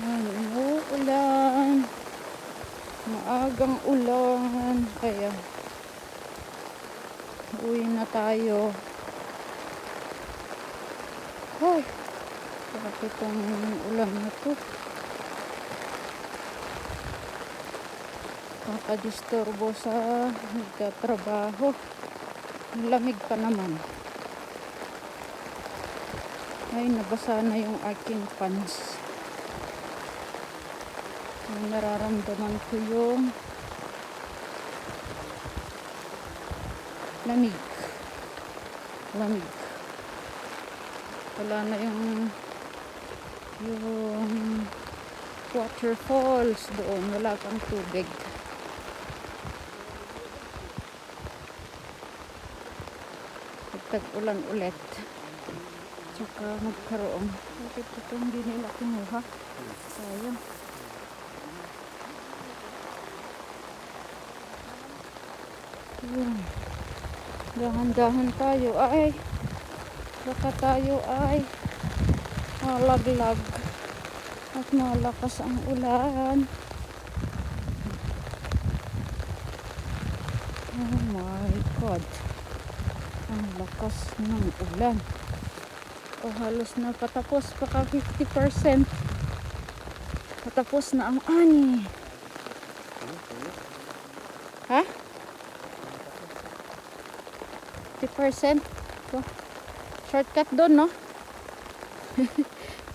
Umuulan. Maagang ulan. Kaya uwi na tayo. Ay, bakit itong ulan na to? Kakadisturbo sa nagtatrabaho. Lamig pa naman. Ay, nabasa na yung aking pants. Nararamdaman ko yung lamig. Wala na yung waterfalls doon. Wala kang tubig. Tag-ulan ulit. Tsaka magkaroon. Bakit ito hindi nila kinuha? Sayang. Dahan-dahan tayo ay baka tayo ay malaglag at malakas ang ulan. Oh my God, ang lakas ng ulan. Halos na patapos, baka 50%. Patapos na ang ani. Ha? 50%? So, shortcut doon, no?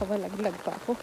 Kabalaglag pa ako.